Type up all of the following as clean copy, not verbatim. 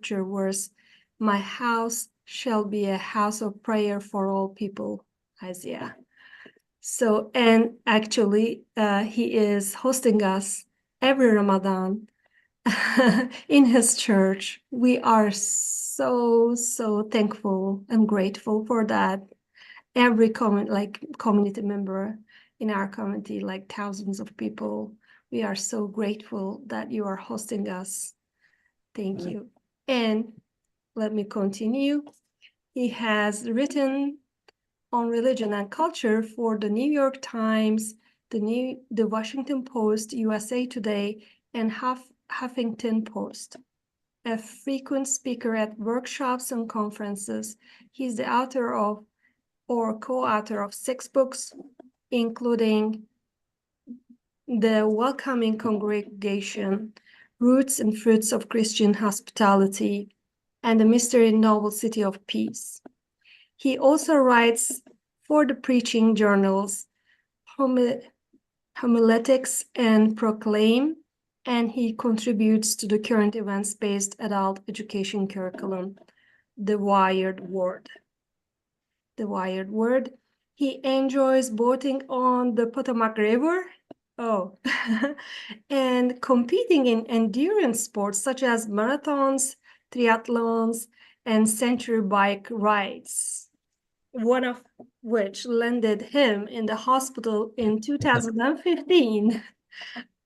scripture verse, "My house shall be a house of prayer for all people," Isaiah. So, and actually, he is hosting us every Ramadan in his church. We are so thankful and grateful for that. Every community member in our community, like thousands of people, we are so grateful that you are hosting us. Thank you. And let me continue. He has written on religion and culture for the New York Times, the Washington Post, USA Today, and Huffington Post. A frequent speaker at workshops and conferences, he's the author of or co-author of 6 books, including The Welcoming Congregation, Roots and Fruits of Christian Hospitality, and The Mystery and Novel City of Peace. He also writes for the preaching journals, Homiletics and Proclaim, and he contributes to the current events-based adult education curriculum, The Wired Word. The Wired Word. He enjoys boating on the Potomac River. Oh, and competing in endurance sports such as marathons, triathlons, and century bike rides, one of which landed him in the hospital in 2015.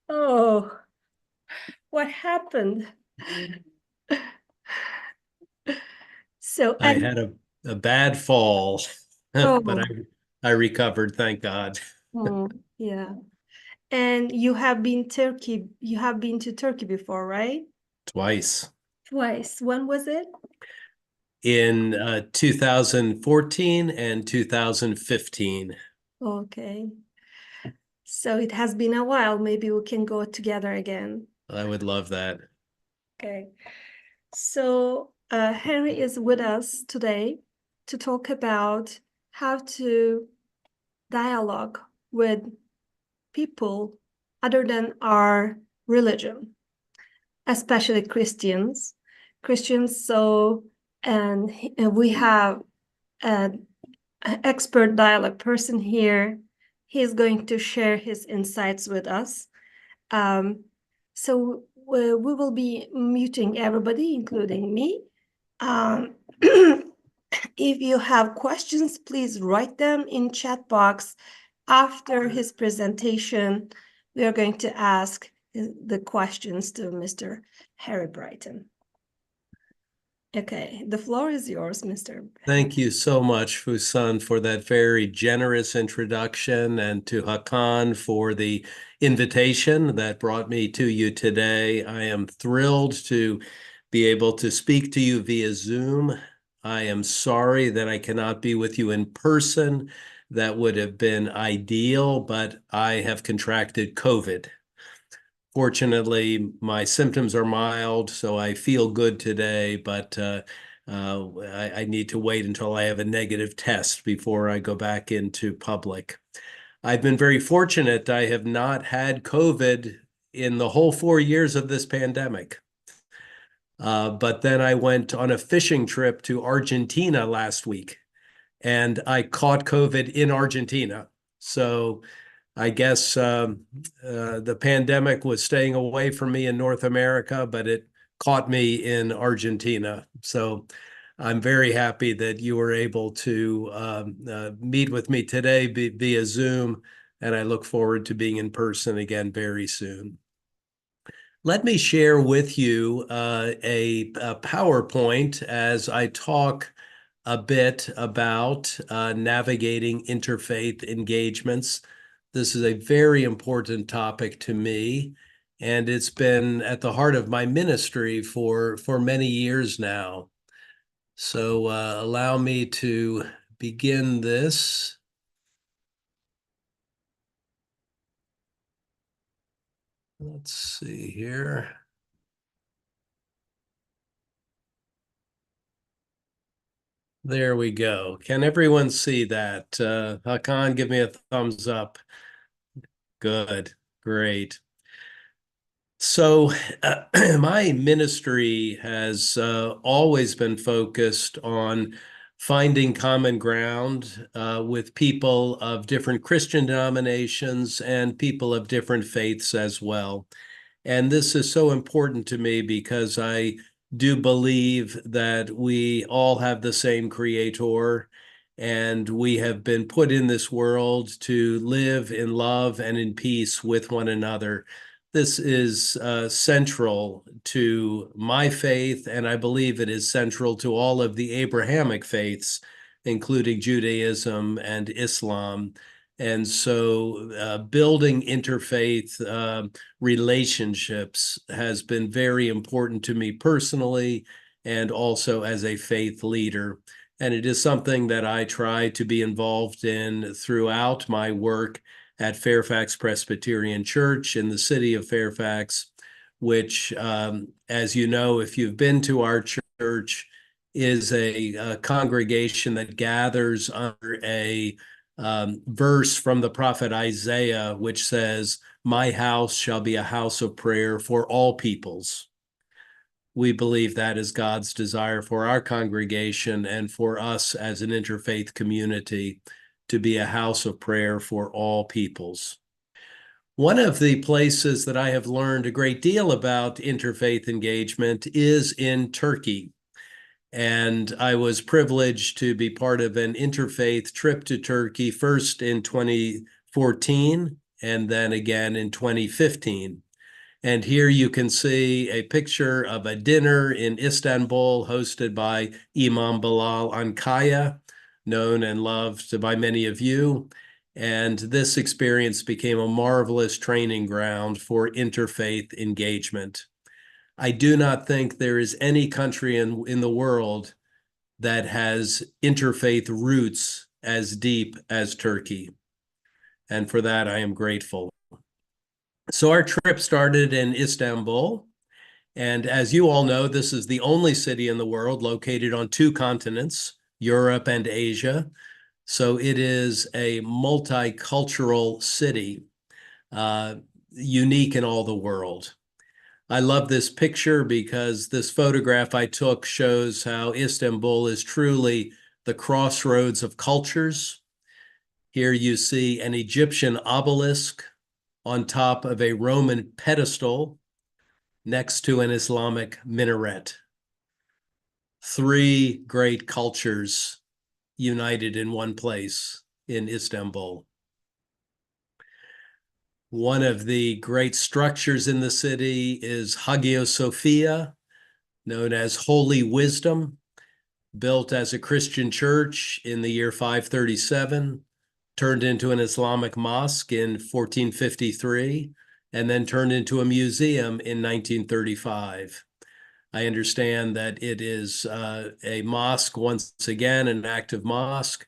Oh, what happened? So, I had a bad fall, but oh, I recovered, thank God. yeah. And you have been to Turkey before, right? Twice. Twice. When was it? In 2014 and 2015. Okay. So it has been a while. Maybe we can go together again. I would love that. Okay. So Henry is with us today to talk about how to dialogue with people other than our religion, especially Christians. And we have an expert dialogue person here. He's going to share his insights with us. So we will be muting everybody, including me. If you have questions, please write them in chat box. After his presentation, we are going to ask the questions to Mr. Harry Brighton. Okay, the floor is yours, Mr. Thank you so much, Fusan, for that very generous introduction, and to Hakan for the invitation that brought me to you today. I am thrilled to be able to speak to you via Zoom. I am sorry that I cannot be with you in person. That would have been ideal, but I have contracted COVID. Fortunately, my symptoms are mild, so I feel good today, but I need to wait until I have a negative test before I go back into public. I've been very fortunate. I have not had COVID in the whole 4 years of this pandemic. But then I went on a fishing trip to Argentina last week, and I caught COVID in Argentina. So I guess the pandemic was staying away from me in North America, but it caught me in Argentina. So I'm very happy that you were able to meet with me today via Zoom, and I look forward to being in person again very soon. Let me share with you a PowerPoint as I talk a bit about navigating interfaith engagements. This is a very important topic to me, and it's been at the heart of my ministry for many years now. So allow me to begin this. Let's see here. There we go. Can everyone see that? Hakan, give me a thumbs up. Good, great. So, my ministry has always been focused on finding common ground with people of different Christian denominations and people of different faiths as well. And this is so important to me because I do believe that we all have the same creator and we have been put in this world to live in love and in peace with one another. This is central to my faith, and I believe it is central to all of the Abrahamic faiths, including Judaism and Islam. And so, building interfaith relationships has been very important to me personally and also as a faith leader. And it is something that I try to be involved in throughout my work at Fairfax Presbyterian Church in the city of Fairfax, which, as you know, if you've been to our church, is a congregation that gathers under a verse from the prophet Isaiah, which says, "My house shall be a house of prayer for all peoples." We believe that is God's desire for our congregation and for us as an interfaith community to be a house of prayer for all peoples. One of the places that I have learned a great deal about interfaith engagement is in Turkey. And I was privileged to be part of an interfaith trip to Turkey, first in 2014 and then again in 2015. And here you can see a picture of a dinner in Istanbul hosted by Imam Bilal Ankaya, known and loved by many of you. And this experience became a marvelous training ground for interfaith engagement. I do not think there is any country in the world that has interfaith roots as deep as Turkey. And for that, I am grateful. So our trip started in Istanbul. And as you all know, this is the only city in the world located on two continents, Europe and Asia. So it is a multicultural city, uh, unique in all the world. I love this picture because this photograph I took shows how Istanbul is truly the crossroads of cultures. Here you see an Egyptian obelisk on top of a Roman pedestal next to an Islamic minaret. Three great cultures united in one place in Istanbul. One of the great structures in the city is Hagia Sophia, known as Holy Wisdom, built as a Christian church in the year 537, turned into an Islamic mosque in 1453, and then turned into a museum in 1935. I understand that it is a mosque once again, an active mosque,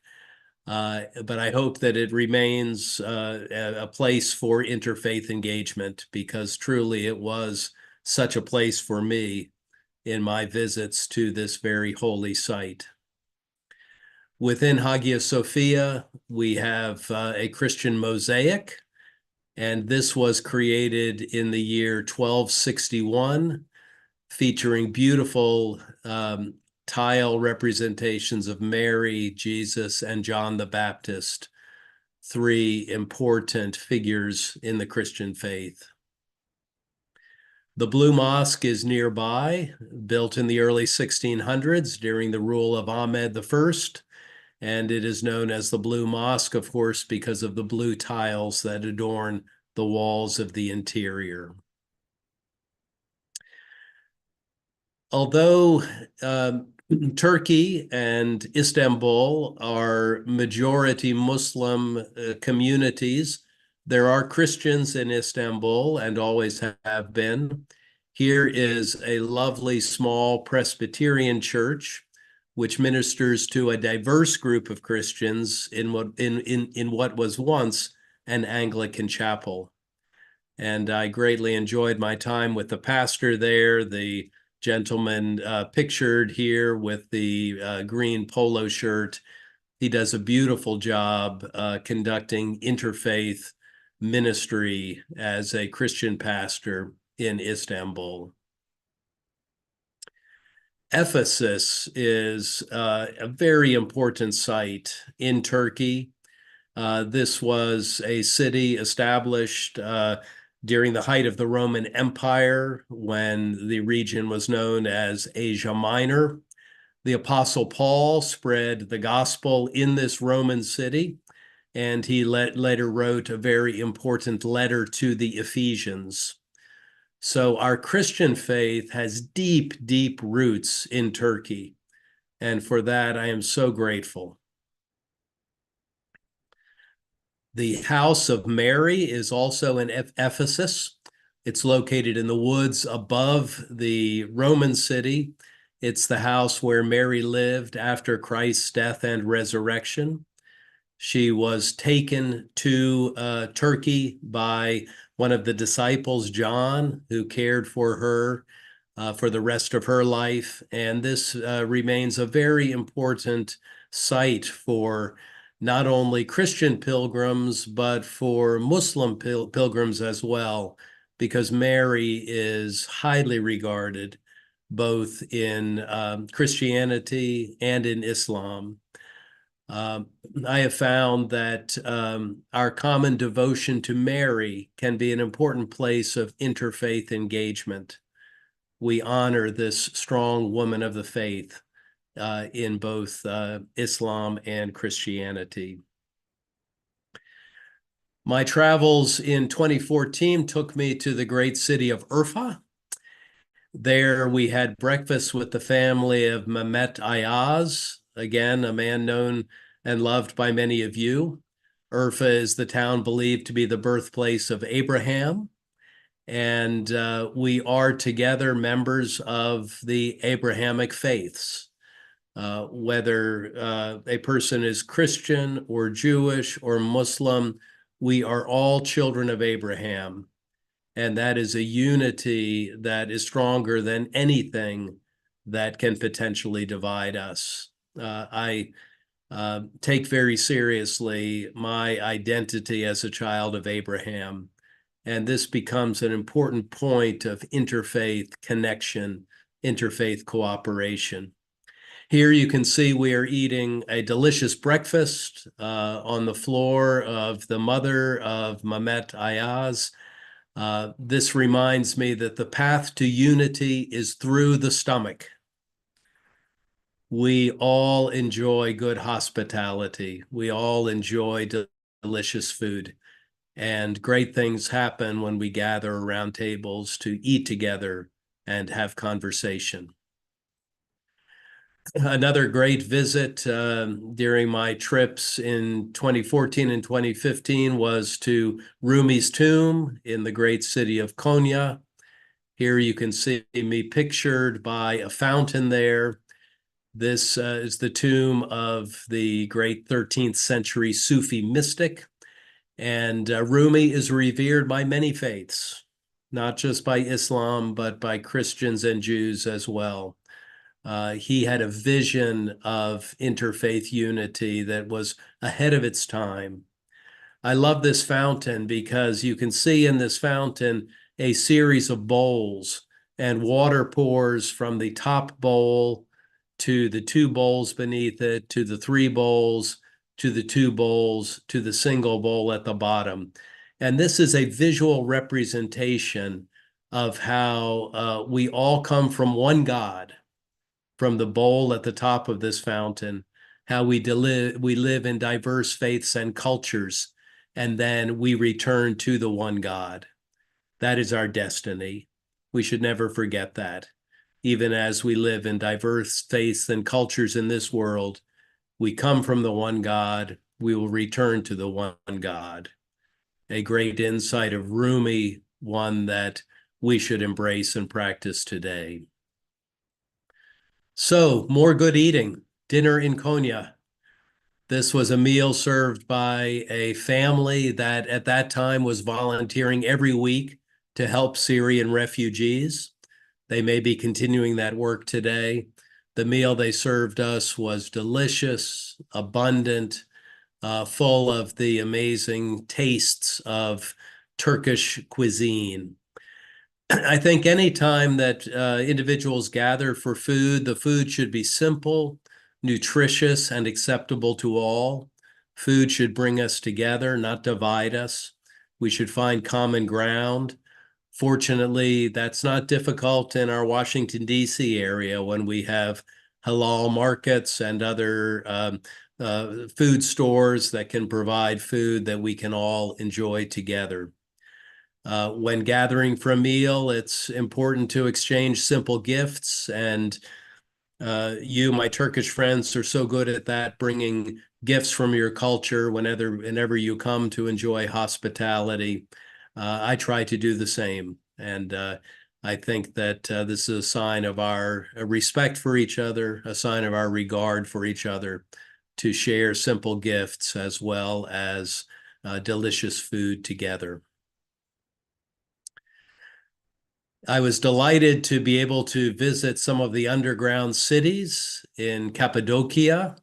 but I hope that it remains a place for interfaith engagement because truly it was such a place for me in my visits to this very holy site. Within Hagia Sophia, we have a Christian mosaic, and this was created in the year 1261, featuring beautiful tile representations of Mary, Jesus, and John the Baptist, three important figures in the Christian faith. The Blue Mosque is nearby, built in the early 1600s during the rule of Ahmed I, and it is known as the Blue Mosque, of course, because of the blue tiles that adorn the walls of the interior. Although Turkey and Istanbul are majority Muslim communities, there are Christians in Istanbul and always have been. Here is a lovely small Presbyterian church which ministers to a diverse group of Christians in what was once an Anglican chapel. And I greatly enjoyed my time with the pastor there, the gentleman pictured here with the green polo shirt. He does a beautiful job conducting interfaith ministry as a Christian pastor. in Istanbul. Ephesus is a very important site in Turkey. This was a city established during the height of the Roman Empire when the region was known as Asia Minor. The Apostle Paul spread the gospel in this Roman city, and he later wrote a very important letter to the Ephesians. So our Christian faith has deep, deep roots in Turkey, and for that I am so grateful. The House of Mary is also in Ephesus. It's located in the woods above the Roman city. It's the house where Mary lived after Christ's death and resurrection. She was taken to Turkey by one of the disciples, John, who cared for her for the rest of her life. And this remains a very important site for not only Christian pilgrims, but for Muslim pilgrims as well, because Mary is highly regarded both in Christianity and in Islam. I have found that our common devotion to Mary can be an important place of interfaith engagement. We honor this strong woman of the faith in both Islam and Christianity. My travels in 2014 took me to the great city of Urfa. There we had breakfast with the family of Mehmet Ayaz, again, a man known and loved by many of you. Urfa is the town believed to be the birthplace of Abraham. And we are together members of the Abrahamic faiths. Whether a person is Christian or Jewish or Muslim, we are all children of Abraham. And that is a unity that is stronger than anything that can potentially divide us. I take very seriously my identity as a child of Abraham. And this becomes an important point of interfaith connection, interfaith cooperation. Here you can see we are eating a delicious breakfast on the floor of the mother of Mehmet Ayaz. This reminds me that the path to unity is through the stomach. We all enjoy good hospitality. We all enjoy delicious food. And great things happen when we gather around tables to eat together and have conversation. Another great visit during my trips in 2014 and 2015 was to Rumi's tomb in the great city of Konya. Here you can see me pictured by a fountain there. This is the tomb of the great 13th century Sufi mystic. And Rumi is revered by many faiths, not just by Islam, but by Christians and Jews as well. He had a vision of interfaith unity that was ahead of its time. I love this fountain because you can see in this fountain a series of bowls, and water pours from the top bowl to the two bowls beneath it, to the three bowls, to the two bowls, to the single bowl at the bottom. And this is a visual representation of how we all come from one God, from the bowl at the top of this fountain, how we live in diverse faiths and cultures, and then we return to the one God. That is our destiny. We should never forget that. Even as we live in diverse faiths and cultures in this world, we come from the one God, we will return to the one God. A great insight of Rumi, one that we should embrace and practice today. So, more good eating, dinner in Konya. This was a meal served by a family that at that time was volunteering every week to help Syrian refugees. They may be continuing that work today. The meal they served us was delicious, abundant, full of the amazing tastes of Turkish cuisine. I think any time that individuals gather for food, the food should be simple, nutritious, and acceptable to all. Food should bring us together, not divide us. We should find common ground. Fortunately, that's not difficult in our Washington, D.C. area when we have halal markets and other food stores that can provide food that we can all enjoy together. When gathering for a meal, it's important to exchange simple gifts. And you, my Turkish friends, are so good at that, bringing gifts from your culture whenever you come to enjoy hospitality. I try to do the same. And I think that this is a sign of our respect for each other, a sign of our regard for each other, to share simple gifts as well as delicious food together. I was delighted to be able to visit some of the underground cities in Cappadocia.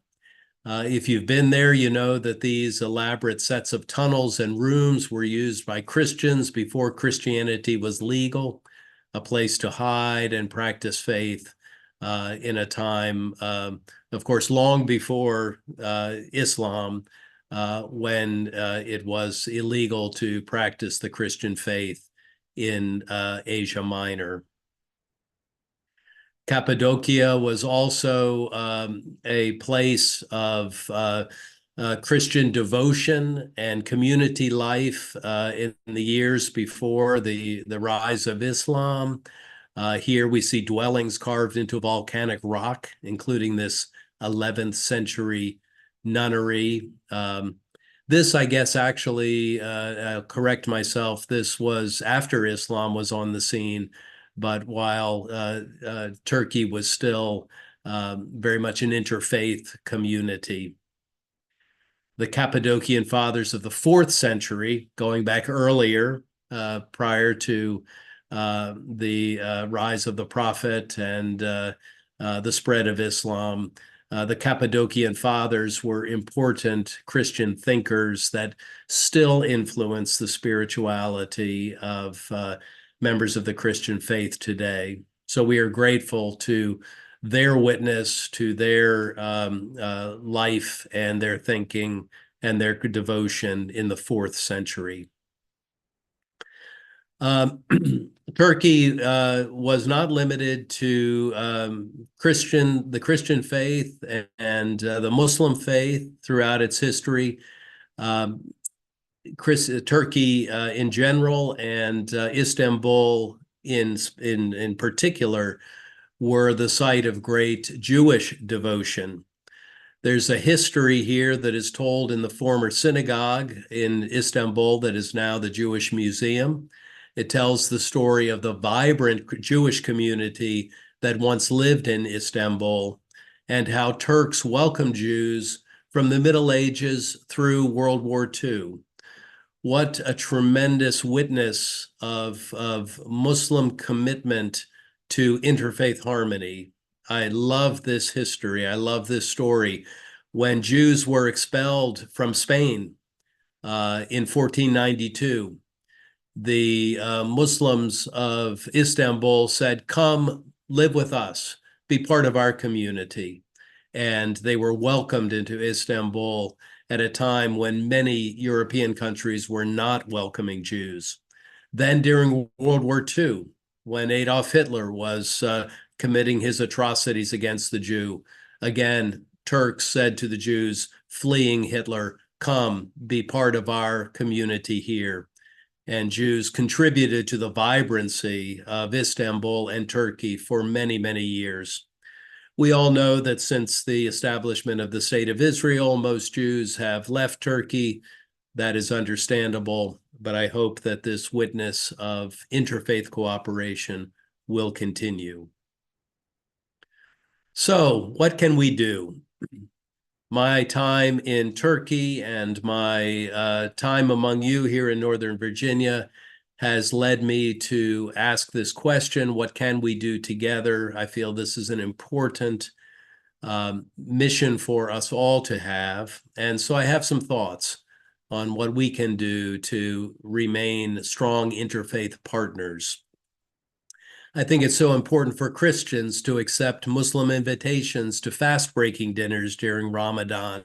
If you've been there, you know that these elaborate sets of tunnels and rooms were used by Christians before Christianity was legal, a place to hide and practice faith in a time, of course, long before Islam, when it was illegal to practice the Christian faith in Asia Minor. Cappadocia was also a place of Christian devotion and community life in the years before the rise of Islam. Here we see dwellings carved into volcanic rock, including this 11th century nunnery. This, I guess, actually, correct myself, this was after Islam was on the scene, but while Turkey was still very much an interfaith community. The Cappadocian fathers of the 4th century, going back earlier, prior to the rise of the Prophet and the spread of Islam, the Cappadocian fathers were important Christian thinkers that still influence the spirituality of members of the Christian faith today. So we are grateful to their witness, to their life and their thinking and their devotion in the 4th century. Turkey was not limited to the Christian faith and the Muslim faith throughout its history. Turkey in general and Istanbul in particular were the site of great Jewish devotion. There's a history here that is told in the former synagogue in Istanbul that is now the Jewish Museum. It tells the story of the vibrant Jewish community that once lived in Istanbul and how Turks welcomed Jews from the Middle Ages through World War II. What a tremendous witness of Muslim commitment to interfaith harmony. I love this history. I love this story. When Jews were expelled from Spain in 1492, the Muslims of Istanbul said, "Come live with us, be part of our community." And they were welcomed into Istanbul at a time when many European countries were not welcoming Jews. Then during World War II, when Adolf Hitler was committing his atrocities against the Jew, again, Turks said to the Jews fleeing Hitler, "Come, be part of our community here." And Jews contributed to the vibrancy of Istanbul and Turkey for many, many years. We all know that since the establishment of the State of Israel, most Jews have left Turkey. That is understandable, but I hope that this witness of interfaith cooperation will continue. So, what can we do? My time in Turkey and my time among you here in Northern Virginia has led me to ask this question: what can we do together? I feel this is an important mission for us all to have. And so I have some thoughts on what we can do to remain strong interfaith partners. I think it's so important for Christians to accept Muslim invitations to fast-breaking dinners during Ramadan,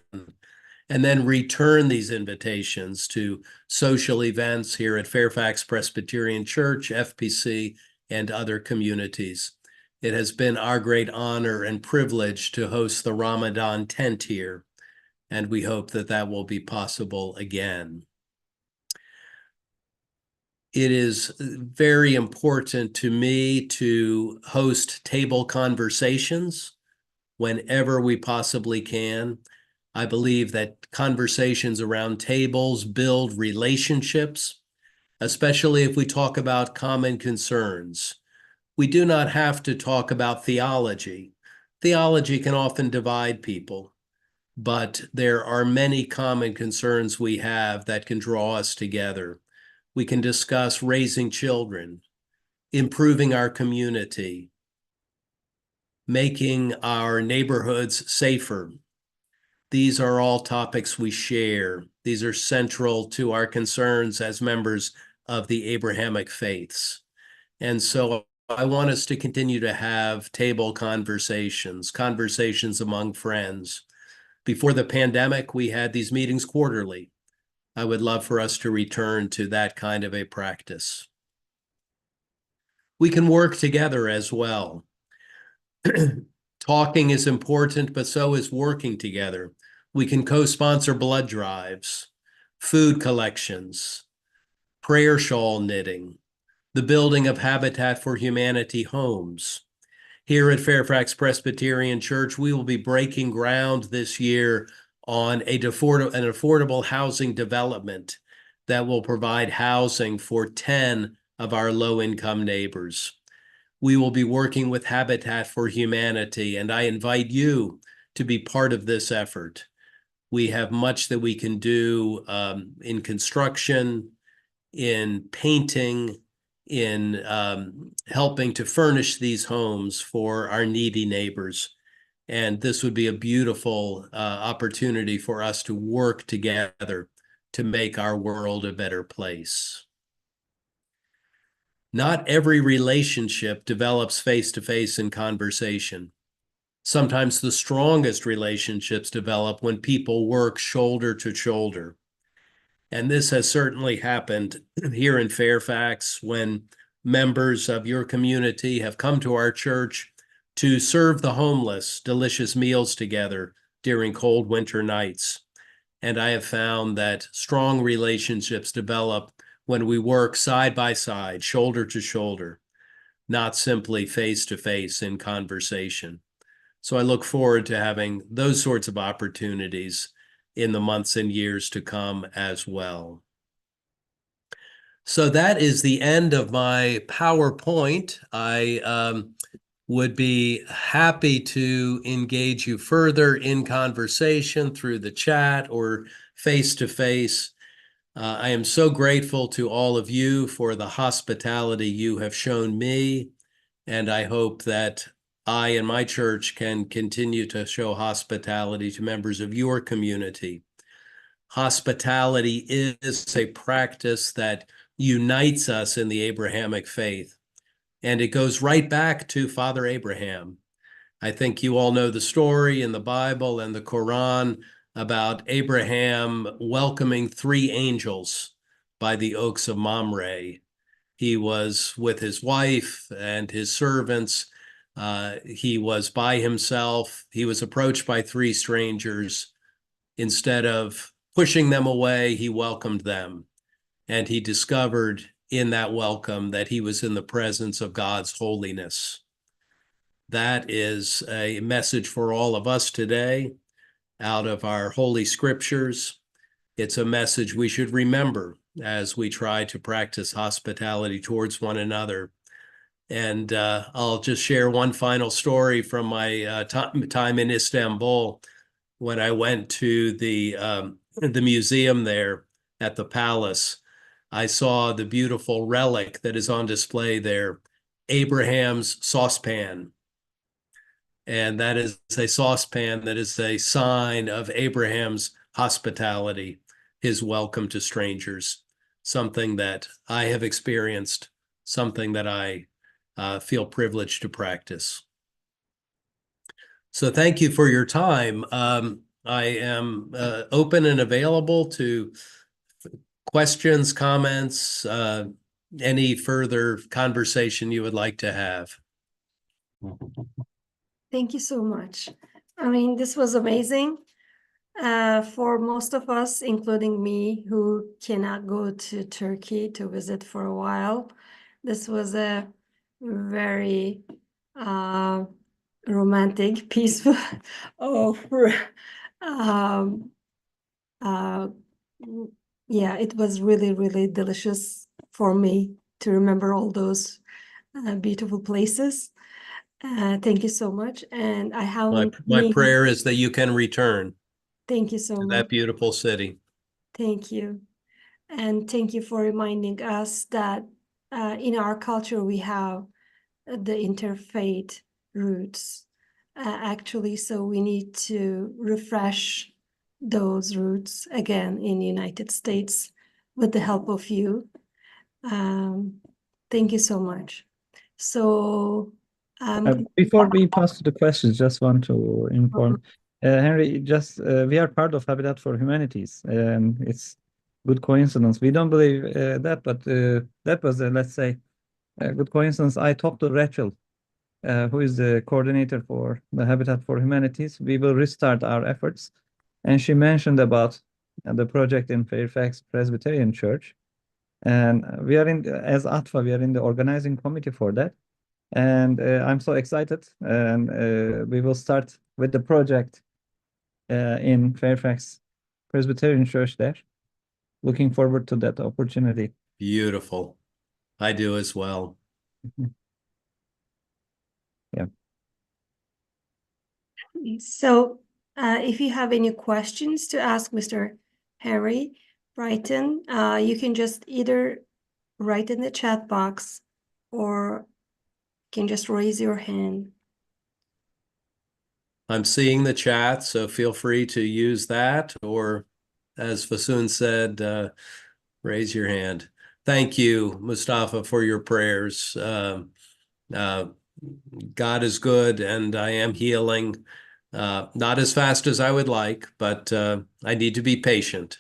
and then return these invitations to social events here at Fairfax Presbyterian Church, FPC, and other communities. It has been our great honor and privilege to host the Ramadan tent here, and we hope that that will be possible again. It is very important to me to host table conversations whenever we possibly can. I believe that conversations around tables build relationships, especially if we talk about common concerns. We do not have to talk about theology. Theology can often divide people, but there are many common concerns we have that can draw us together. We can discuss raising children, improving our community, making our neighborhoods safer. These are all topics we share. These are central to our concerns as members of the Abrahamic faiths. And so I want us to continue to have table conversations, conversations among friends. Before the pandemic, we had these meetings quarterly. I would love for us to return to that kind of a practice. We can work together as well. Talking is important, but so is working together. We can co-sponsor blood drives, food collections, prayer shawl knitting, the building of Habitat for Humanity homes. Here at Fairfax Presbyterian Church, we will be breaking ground this year on an affordable housing development that will provide housing for 10 of our low-income neighbors. We will be working with Habitat for Humanity, and I invite you to be part of this effort. We have much that we can do in construction, in painting, in helping to furnish these homes for our needy neighbors. And this would be a beautiful opportunity for us to work together to make our world a better place. Not every relationship develops face-to-face in conversation. Sometimes the strongest relationships develop when people work shoulder to shoulder. And this has certainly happened here in Fairfax when members of your community have come to our church to serve the homeless delicious meals together during cold winter nights. And I have found that strong relationships develop when we work side by side, shoulder to shoulder, not simply face to face in conversation. So I look forward to having those sorts of opportunities in the months and years to come as well. So that is the end of my PowerPoint. I would be happy to engage you further in conversation through the chat or face-to-face. I am so grateful to all of you for the hospitality you have shown me, and I hope that I and my church can continue to show hospitality to members of your community. Hospitality is a practice that unites us in the Abrahamic faith, and it goes right back to Father Abraham. I think you all know the story in the Bible and the Quran about Abraham welcoming 3 angels by the oaks of Mamre. He was with his wife and his servants. He was by himself. He was approached by 3 strangers. Instead of pushing them away, he welcomed them. And he discovered in that welcome that he was in the presence of God's holiness. That is a message for all of us today out of our holy scriptures. It's a message we should remember as we try to practice hospitality towards one another. And I'll just share one final story from my time in Istanbul when I went to the museum there at the palace. I saw the beautiful relic that is on display there, Abraham's saucepan. And that is a saucepan that is a sign of Abraham's hospitality, his welcome to strangers, something that I have experienced, something that I feel privileged to practice. So thank you for your time. I am open and available to questions, comments, any further conversation you would like to have. Thank you so much. I mean, this was amazing. For most of us, including me, who cannot go to Turkey to visit for a while, this was a very romantic, peaceful, um, uh, yeah, it was really, really delicious for me to remember all those beautiful places. Thank you so much. And I have My prayer is that you can return Thank you so to much. that beautiful city. Thank you. And thank you for reminding us that in our culture we have the interfaith roots actually, so we need to refresh those roots again in the United States with the help of you. Thank you so much. So Before we pass to the questions, just want to inform Henry, just we are part of Habitat for Humanities, and it's good coincidence. We don't believe that, but that was let's say a good coincidence. I talked to Rachel, who is the coordinator for the Habitat for Humanities. We will restart our efforts, and she mentioned about the project in Fairfax Presbyterian Church, and we are as ATFA, we are in the organizing committee for that. And I'm so excited, and we will start with the project in Fairfax Presbyterian Church there. Looking forward to that opportunity. Beautiful. I do as well. Yeah. So if you have any questions to ask Mr. Harry Brighton, you can just either write in the chat box or you can just raise your hand. I'm seeing the chat, so feel free to use that, or as Fasoon said, raise your hand. Thank you, Mustafa, for your prayers. God is good, and I am healing. Not as fast as I would like, but I need to be patient.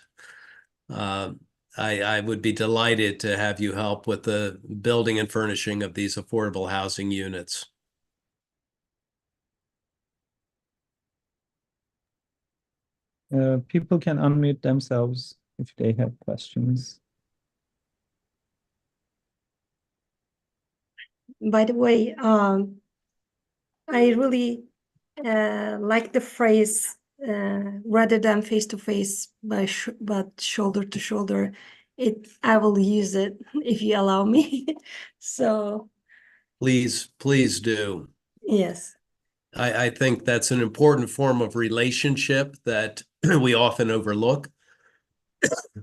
I would be delighted to have you help with the building and furnishing of these affordable housing units. People can unmute themselves if they have questions. By the way, I really like the phrase rather than face to face, but shoulder to shoulder. I will use it if you allow me. So Please do. yes. I think that's an important form of relationship that we often overlook,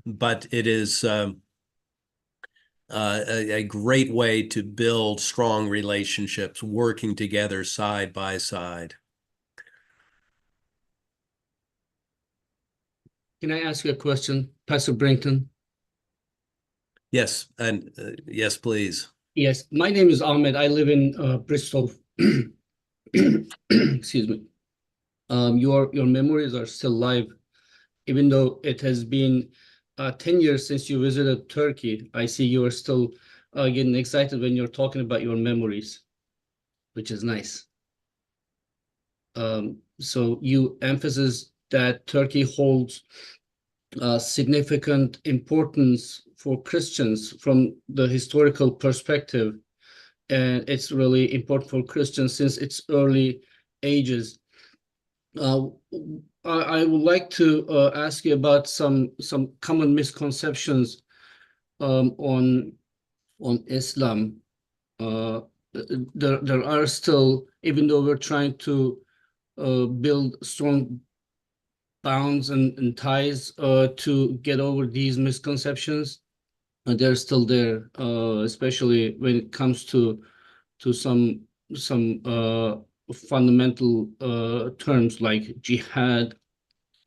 but it is a great way to build strong relationships, working together side by side. Can I ask you a question, Pastor Brinton? Yes, and yes, please. Yes, my name is Ahmed. I live in Bristol. Excuse me. Your memories are still alive, even though it has been 10 years since you visited Turkey. I see you are still getting excited when you're talking about your memories, which is nice. So you emphasize that Turkey holds significant importance for Christians from the historical perspective. And it's really important for Christians since its early ages. I would like to ask you about some common misconceptions on Islam. There are still, even though we're trying to build strong bonds and ties to get over these misconceptions, they're still there, especially when it comes to some fundamental terms like jihad,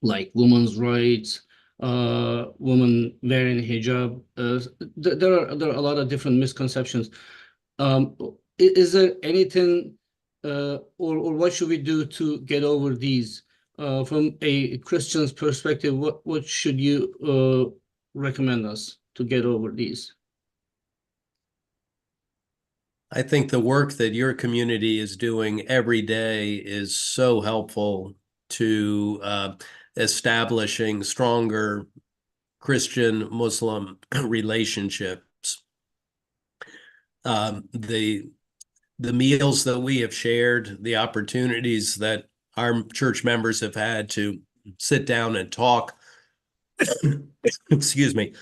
like women's rights, women wearing hijab. There are a lot of different misconceptions. is there anything or what should we do to get over these? From a Christian's perspective, what should you recommend us to get over these? I think the work that your community is doing every day is so helpful to establishing stronger Christian-Muslim relationships. The meals that we have shared, the opportunities that our church members have had to sit down and talk, excuse me,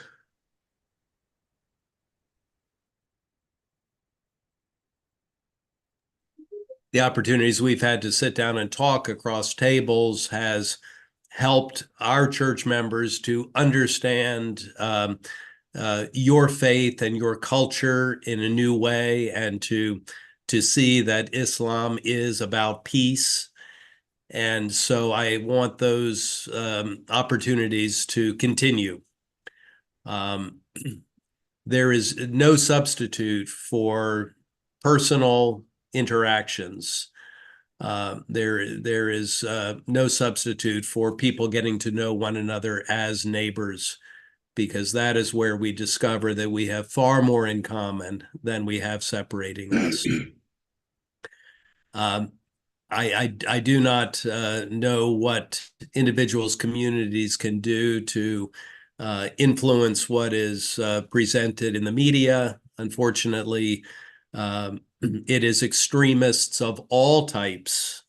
the opportunities we've had to sit down and talk across tables has helped our church members to understand your faith and your culture in a new way, and to see that Islam is about peace. And so I want those opportunities to continue. There is no substitute for personal interactions. There is no substitute for people getting to know one another as neighbors, because that is where we discover that we have far more in common than we have separating us. I do not know what individuals' communities can do to influence what is presented in the media. Unfortunately, it is extremists of all types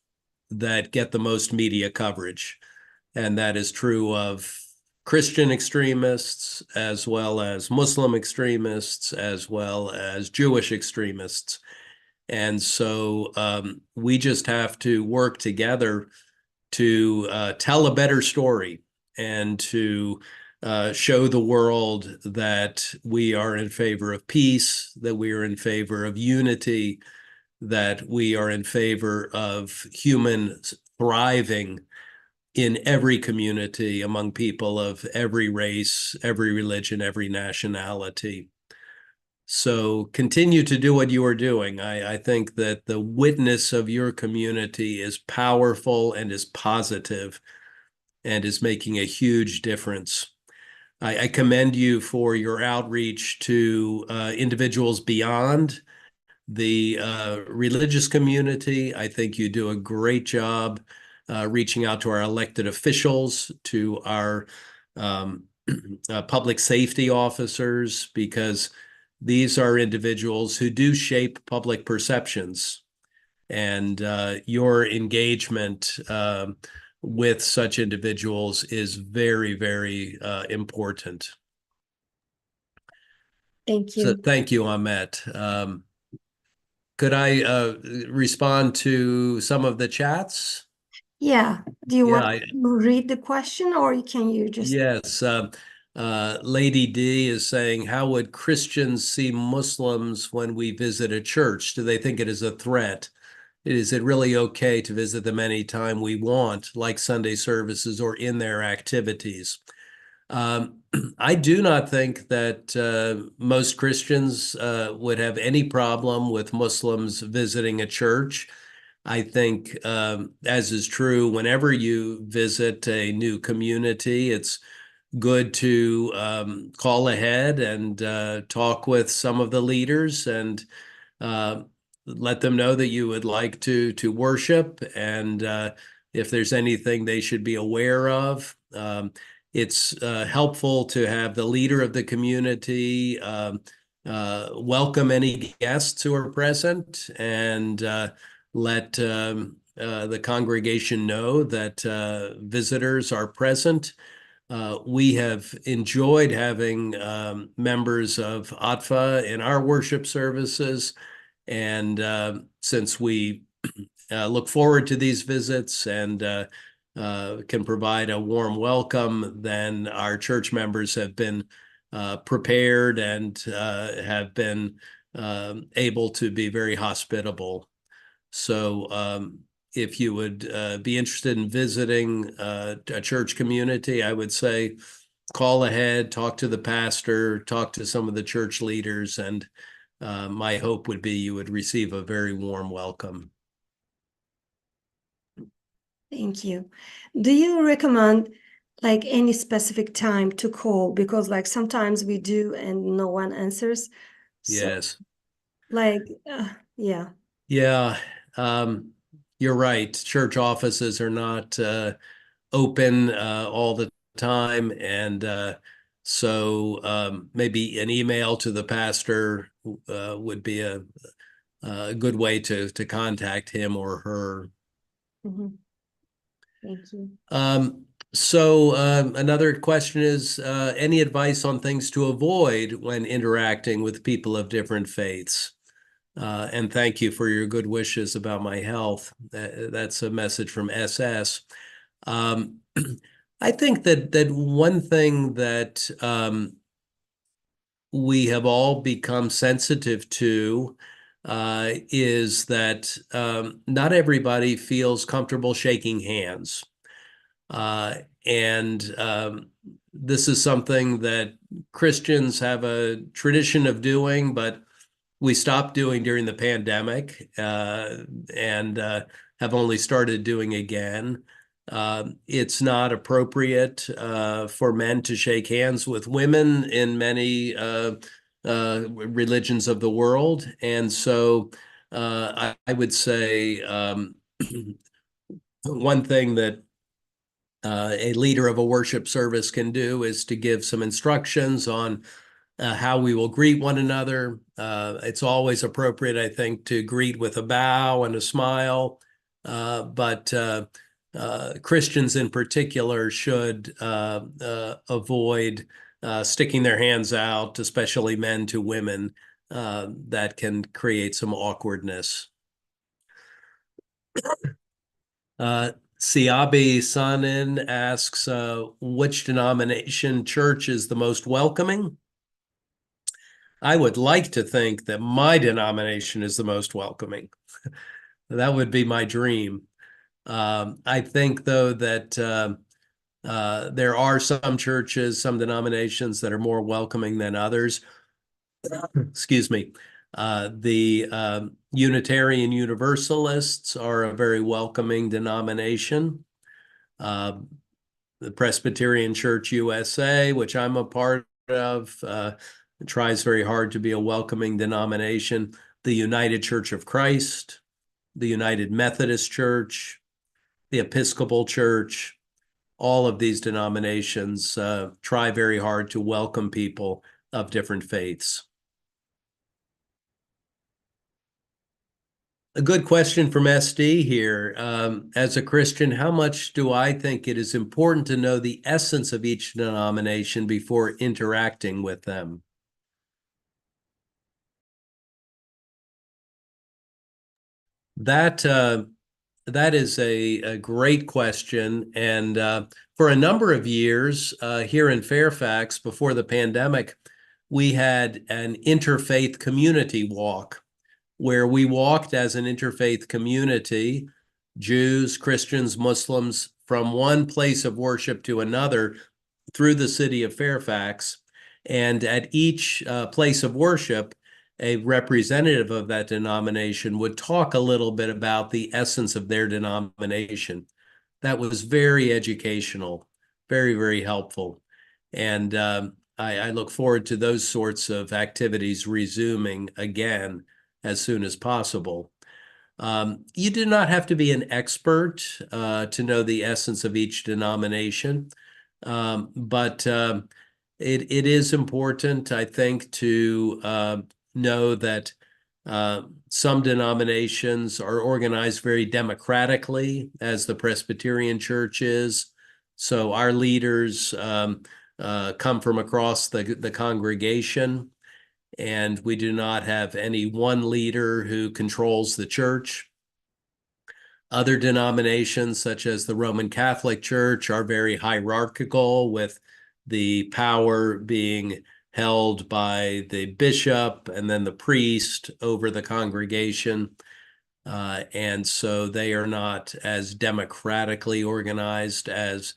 that get the most media coverage. And that is true of Christian extremists, as well as Muslim extremists, as well as Jewish extremists. And so we just have to work together to tell a better story, and to show the world that we are in favor of peace, that we are in favor of unity, that we are in favor of human thriving in every community, among people of every race, every religion, every nationality. So continue to do what you are doing. I think that the witness of your community is powerful and is positive and is making a huge difference. I commend you for your outreach to individuals beyond the religious community. I think you do a great job reaching out to our elected officials, to our public safety officers, because these are individuals who do shape public perceptions. And your engagement with such individuals is very, very important. Thank you. So thank you, Ahmet. Could I respond to some of the chats? Yeah. Do you Yeah, want to read the question, or can you just? Yes. Lady D is saying, how would Christians see Muslims when we visit a church? Do they think it is a threat? Is it really okay to visit them anytime we want, like Sunday services or in their activities? I do not think that most Christians would have any problem with Muslims visiting a church. I think, as is true, whenever you visit a new community, it's good to call ahead and talk with some of the leaders, and let them know that you would like to worship, and if there's anything they should be aware of. It's helpful to have the leader of the community welcome any guests who are present, and let the congregation know that visitors are present. We have enjoyed having members of ATFA in our worship services, and since we look forward to these visits and can provide a warm welcome, then our church members have been prepared and have been able to be very hospitable. So if you would be interested in visiting a church community, I would say call ahead, talk to the pastor, talk to some of the church leaders, and my hope would be you would receive a very warm welcome. Thank you. Do you recommend like any specific time to call? Because like sometimes we do and no one answers. So Yes. like, yeah. Yeah. You're right. Church offices are not open all the time. And so maybe an email to the pastor would be a good way to contact him or her. Mhm. Thank you. So another question is, any advice on things to avoid when interacting with people of different faiths? And thank you for your good wishes about my health. That's a message from SS. I think that one thing that we have all become sensitive to is that not everybody feels comfortable shaking hands. And this is something that Christians have a tradition of doing, but we stopped doing during the pandemic and have only started doing again. It's not appropriate for men to shake hands with women in many religions of the world. And so I would say one thing that a leader of a worship service can do is to give some instructions on how we will greet one another. It's always appropriate, I think, to greet with a bow and a smile, but Christians in particular should avoid sticking their hands out, especially men to women. That can create some awkwardness. Siabi Sanin asks, which denomination church is the most welcoming? I would like to think that my denomination is the most welcoming. That would be my dream. I think, though, that there are some churches, some denominations that are more welcoming than others. Excuse me. The Unitarian Universalists are a very welcoming denomination. The Presbyterian Church USA, which I'm a part of, tries very hard to be a welcoming denomination. The United Church of Christ, the United Methodist Church, the Episcopal Church, all of these denominations try very hard to welcome people of different faiths. A good question from SD here. As a Christian, how much do I think it is important to know the essence of each denomination before interacting with them? That is a great question. And for a number of years here in Fairfax before the pandemic, we had an interfaith community walk where we walked as an interfaith community, Jews, Christians, Muslims, from one place of worship to another through the city of Fairfax. And at each place of worship, a representative of that denomination would talk a little bit about the essence of their denomination. That was very educational, very, very helpful. And I look forward to those sorts of activities resuming again as soon as possible. You do not have to be an expert to know the essence of each denomination, but it is important, I think, to know that some denominations are organized very democratically, as the Presbyterian Church is. So our leaders come from across the congregation, and we do not have any one leader who controls the church. Other denominations, such as the Roman Catholic Church, are very hierarchical, with the power being held by the bishop and then the priest over the congregation. And so they are not as democratically organized as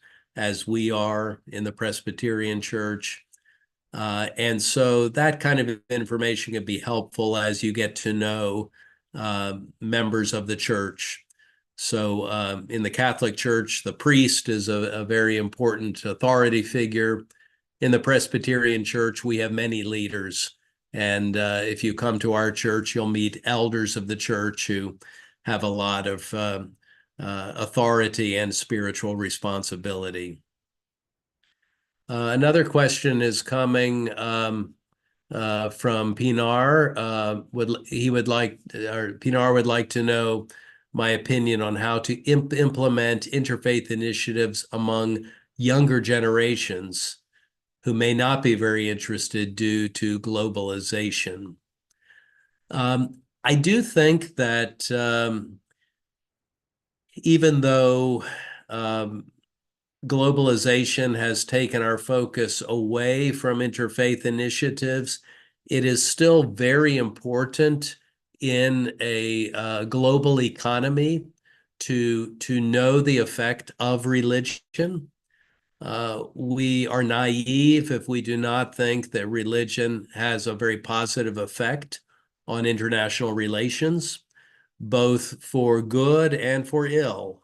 we are in the Presbyterian Church. And so that kind of information can be helpful as you get to know members of the church. So in the Catholic Church, the priest is a very important authority figure. In the Presbyterian Church, we have many leaders. And if you come to our church, you'll meet elders of the church who have a lot of authority and spiritual responsibility. Another question is coming from Pinar. Pinar would like to know my opinion on how to implement interfaith initiatives among younger generations who may not be very interested due to globalization. I do think that even though globalization has taken our focus away from interfaith initiatives, it is still very important in a global economy to know the effect of religion. We are naive if we do not think that religion has a very positive effect on international relations, both for good and for ill.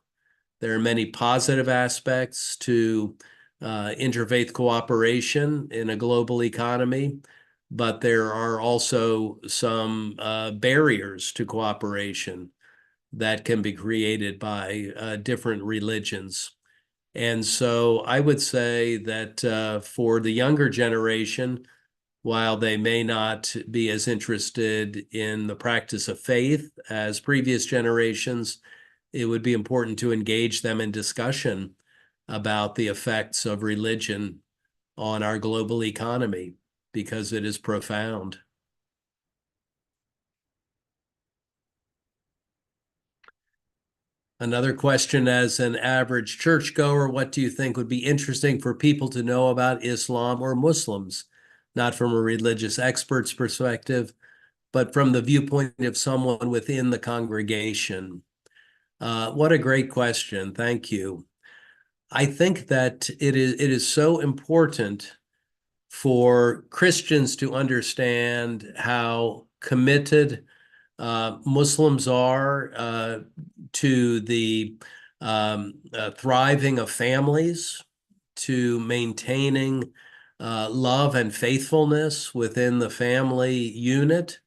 There are many positive aspects to interfaith cooperation in a global economy, but there are also some barriers to cooperation that can be created by different religions. And so I would say that for the younger generation, while they may not be as interested in the practice of faith as previous generations, it would be important to engage them in discussion about the effects of religion on our global economy, because it is profound. Another question: as an average churchgoer, what do you think would be interesting for people to know about Islam or Muslims? Not from a religious expert's perspective, but from the viewpoint of someone within the congregation. What a great question. Thank you. I think that it is so important for Christians to understand how committed Muslims are to the thriving of families, to maintaining love and faithfulness within the family unit,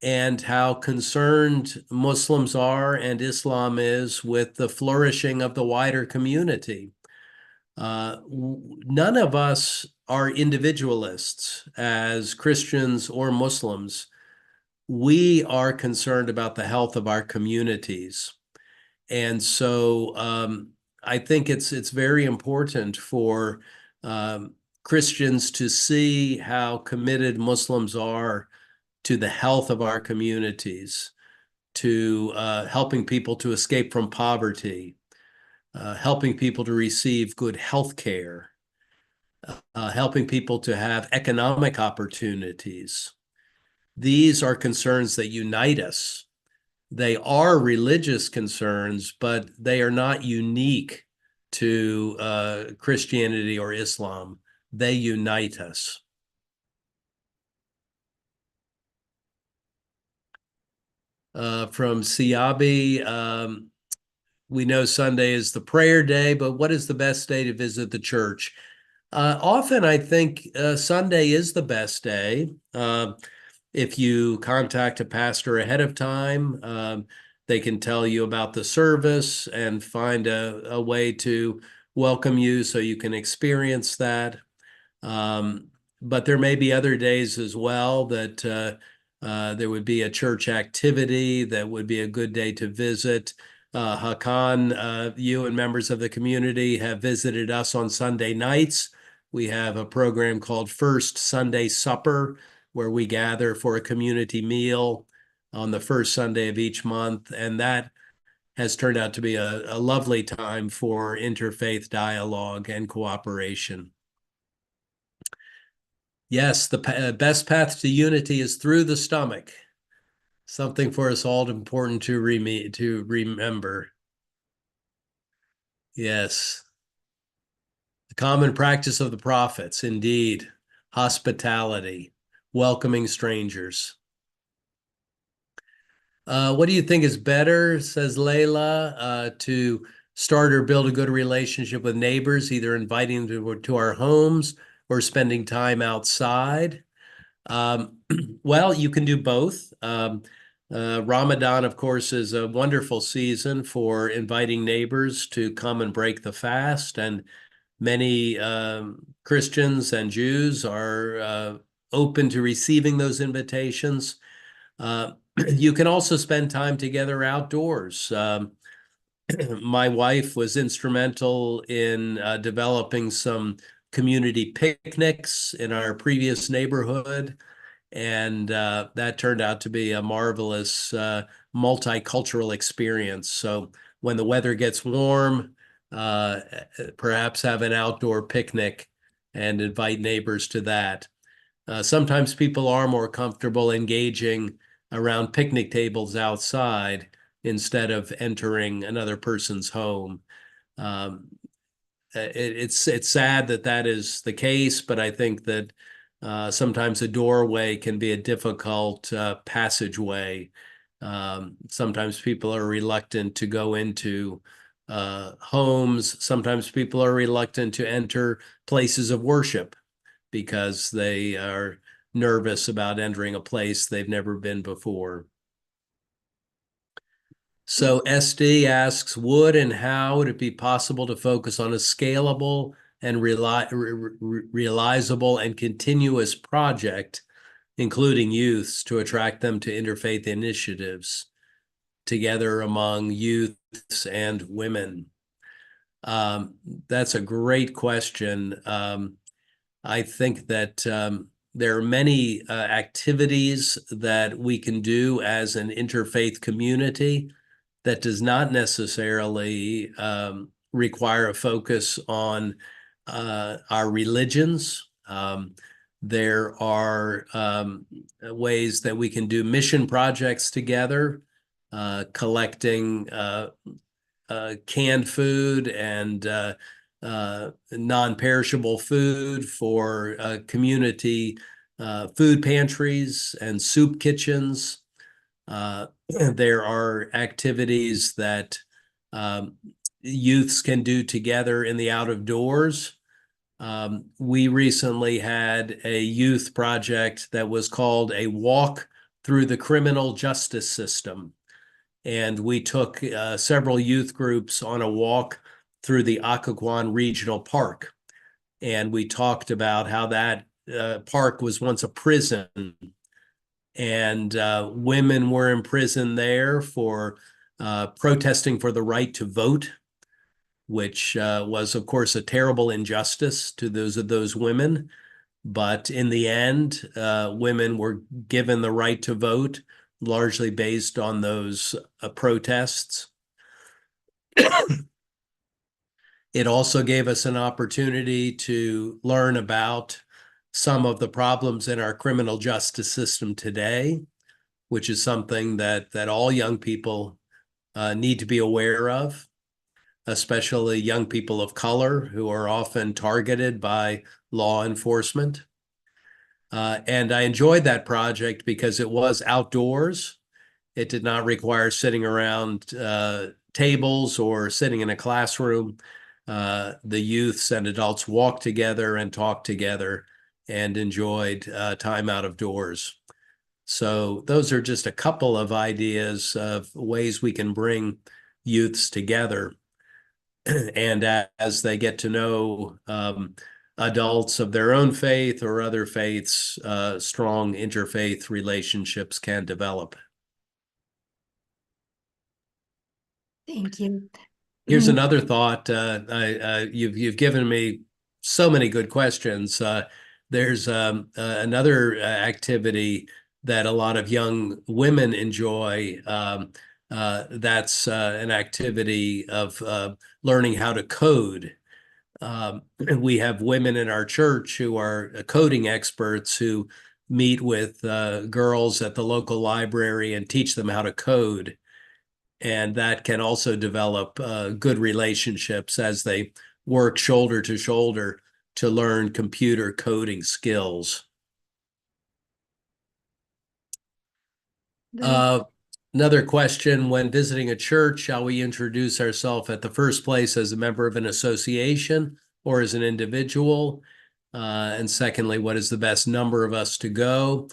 and how concerned Muslims are and Islam is with the flourishing of the wider community. None of us are individualists as Christians or Muslims. We are concerned about the health of our communities. And so I think it's very important for Christians to see how committed Muslims are to the health of our communities, to helping people to escape from poverty, helping people to receive good health care, helping people to have economic opportunities. These are concerns that unite us. They are religious concerns, but they are not unique to Christianity or Islam. They unite us. From Siabi, we know Sunday is the prayer day, but what is the best day to visit the church? Often I think Sunday is the best day. If you contact a pastor ahead of time, they can tell you about the service and find a way to welcome you so you can experience that. But there may be other days as well that there would be a church activity that would be a good day to visit. Hakan, you and members of the community have visited us on Sunday nights. We have a program called First Sunday Supper, where we gather for a community meal on the first Sunday of each month. And that has turned out to be a lovely time for interfaith dialogue and cooperation. Yes, the best path to unity is through the stomach. Something for us all important to remember. Yes. The common practice of the prophets, indeed. hospitality, welcoming strangers. What do you think is better, says Layla, to start or build a good relationship with neighbors, either inviting them to our homes or spending time outside? Well, you can do both. Ramadan, of course, is a wonderful season for inviting neighbors to come and break the fast. And many Christians and Jews are open to receiving those invitations. You can also spend time together outdoors. My wife was instrumental in developing some community picnics in our previous neighborhood, and that turned out to be a marvelous multicultural experience. So when the weather gets warm, perhaps have an outdoor picnic and invite neighbors to that. Sometimes people are more comfortable engaging around picnic tables outside instead of entering another person's home. It's sad that that is the case, but I think that sometimes a doorway can be a difficult passageway. Sometimes people are reluctant to go into homes. Sometimes people are reluctant to enter places of worship because they are nervous about entering a place they've never been before. So SD asks, would and how would it be possible to focus on a scalable and realizable and continuous project, including youths, to attract them to interfaith initiatives together among youths and women? That's a great question. I think that there are many activities that we can do as an interfaith community that does not necessarily require a focus on our religions. There are ways that we can do mission projects together, collecting canned food and non-perishable food for community food pantries and soup kitchens. There are activities that youths can do together in the out of doors. We recently had a youth project that was called a walk through the criminal justice system. And we took several youth groups on a walk through the Occoquan Regional Park. And we talked about how that park was once a prison, and women were imprisoned there for protesting for the right to vote, which was, of course, a terrible injustice to those women. But in the end, women were given the right to vote, largely based on those protests. It also gave us an opportunity to learn about some of the problems in our criminal justice system today, which is something that all young people need to be aware of, especially young people of color who are often targeted by law enforcement. And I enjoyed that project because it was outdoors. It did not require sitting around tables or sitting in a classroom. The youths and adults walked together and talked together and enjoyed time out of doors. So those are just a couple of ideas of ways we can bring youths together. And as they get to know adults of their own faith or other faiths, strong interfaith relationships can develop. Thank you. Here's another thought. You've given me so many good questions. There's another activity that a lot of young women enjoy. That's an activity of learning how to code. We have women in our church who are coding experts who meet with girls at the local library and teach them how to code. And that can also develop good relationships as they work shoulder to shoulder to learn computer coding skills. Another question: when visiting a church, shall we introduce ourselves at the first place as a member of an association or as an individual? And secondly, what is the best number of us to go?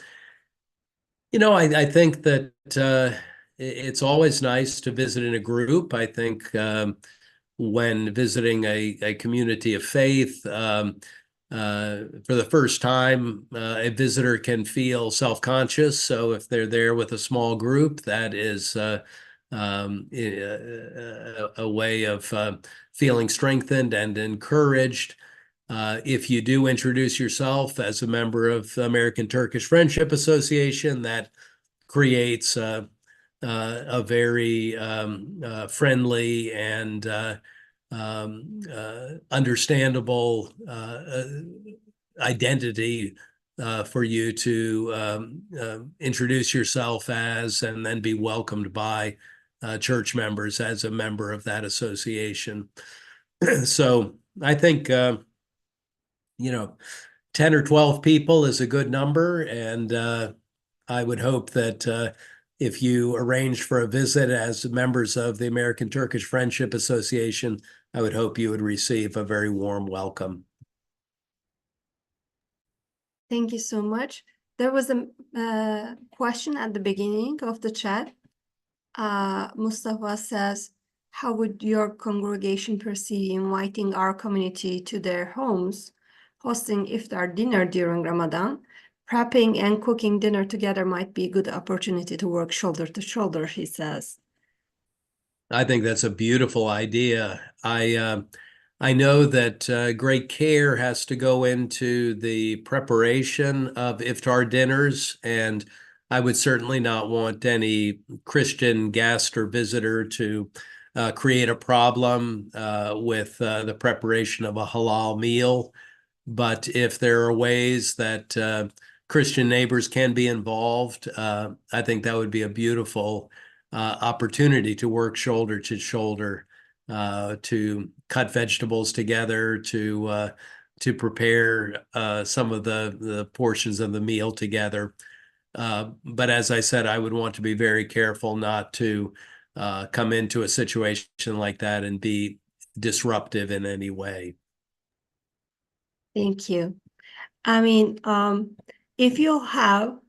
I think that it's always nice to visit in a group. I think when visiting a community of faith, for the first time, a visitor can feel self-conscious. So if they're there with a small group, that is a way of feeling strengthened and encouraged. If you do introduce yourself as a member of the American Turkish Friendship Association, that creates a very friendly and understandable identity for you to introduce yourself as, and then be welcomed by church members as a member of that association. So I think 10 or 12 people is a good number, and I would hope that if you arrange for a visit as members of the American Turkish Friendship Association, I would hope you would receive a very warm welcome. Thank you so much. There was a question at the beginning of the chat. Mustafa says, how would your congregation perceive inviting our community to their homes, hosting iftar dinner during Ramadan? Prepping and cooking dinner together might be a good opportunity to work shoulder to shoulder, he says. I think that's a beautiful idea. I know that great care has to go into the preparation of iftar dinners, and I would certainly not want any Christian guest or visitor to create a problem with the preparation of a halal meal. But if there are ways that Christian neighbors can be involved, I think that would be a beautiful opportunity to work shoulder to shoulder, to cut vegetables together, to prepare some of the portions of the meal together. But as I said, I would want to be very careful not to come into a situation like that and be disruptive in any way. Thank you. I mean, if you have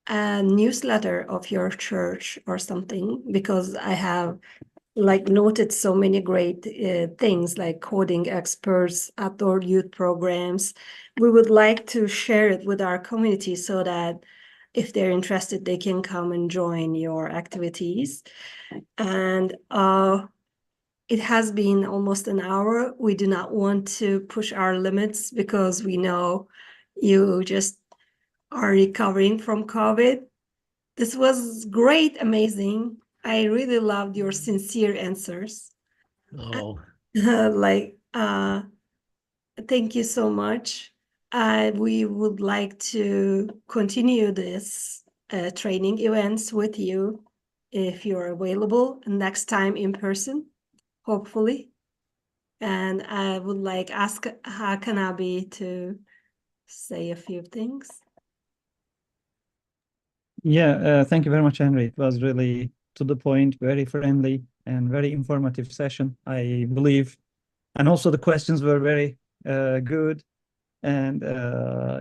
a newsletter of your church or something, because I have noted so many great things like coding experts, outdoor youth programs, we would like to share it with our community so that if they're interested, they can come and join your activities. And it has been almost an hour. We do not want to push our limits because we know you just are recovering from COVID. This was great, amazing. I really loved your sincere answers. Oh, Thank you so much. We would like to continue this training events with you if you're available next time in person, hopefully. And I would like ask Hakanabi to say a few things. Yeah, thank you very much, Henry. It was really to the point, very friendly, and very informative session, I believe. And also the questions were very good and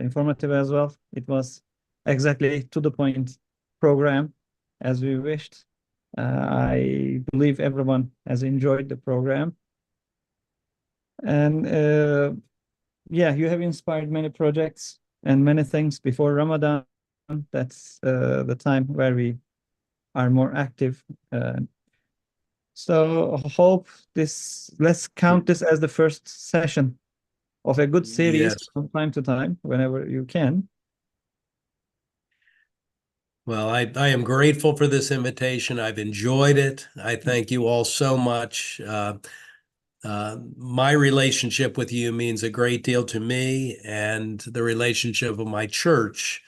informative as well. It was exactly to the point program as we wished. I believe everyone has enjoyed the program. And yeah, you have inspired many projects and many things before Ramadan. That's the time where we are more active. So hope let's count this as the first session of a good series. yes. From time to time, whenever you can. Well, I am grateful for this invitation. I've enjoyed it. I thank you all so much. My relationship with you means a great deal to me, and the relationship of my church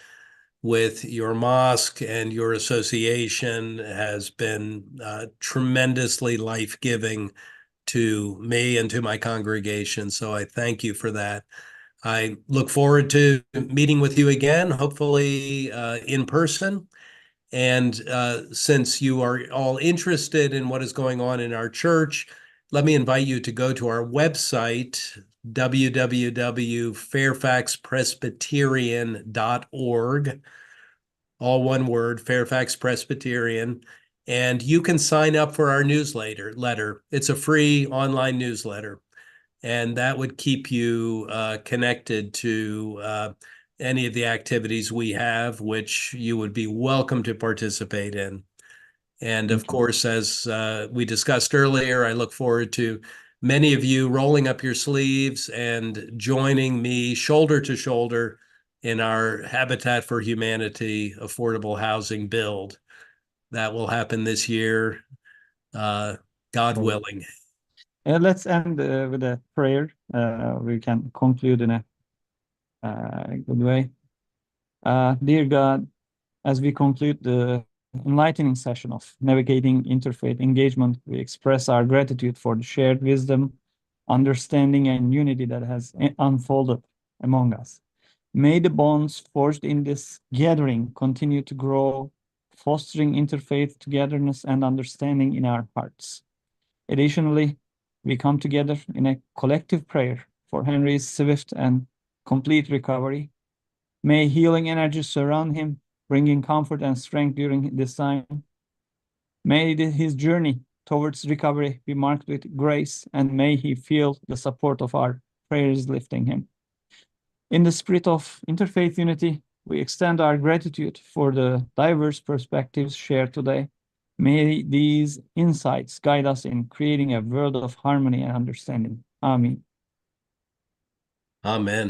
with your mosque and your association has been tremendously life-giving to me and to my congregation. So I thank you for that. I look forward to meeting with you again, hopefully in person. And since you are all interested in what is going on in our church, let me invite you to go to our website, www.fairfaxpresbyterian.org, all one word, Fairfax Presbyterian, and you can sign up for our newsletter. It's a free online newsletter, and that would keep you connected to any of the activities we have, which you would be welcome to participate in. And of course, as we discussed earlier, I look forward to many of you rolling up your sleeves and joining me shoulder to shoulder in our Habitat for Humanity affordable housing build. That will happen this year, God willing. Let's end with a prayer. We can conclude in a good way. Dear God, as we conclude the enlightening session of navigating interfaith engagement, we express our gratitude for the shared wisdom, understanding, and unity that has unfolded among us. May the bonds forged in this gathering continue to grow, fostering interfaith togetherness and understanding in our hearts. Additionally, we come together in a collective prayer for Henry's swift and complete recovery. May healing energy surround him, bringing comfort and strength during this time. May his journey towards recovery be marked with grace, and may he feel the support of our prayers lifting him. In the spirit of interfaith unity, we extend our gratitude for the diverse perspectives shared today. May these insights guide us in creating a world of harmony and understanding. Amen. Amen.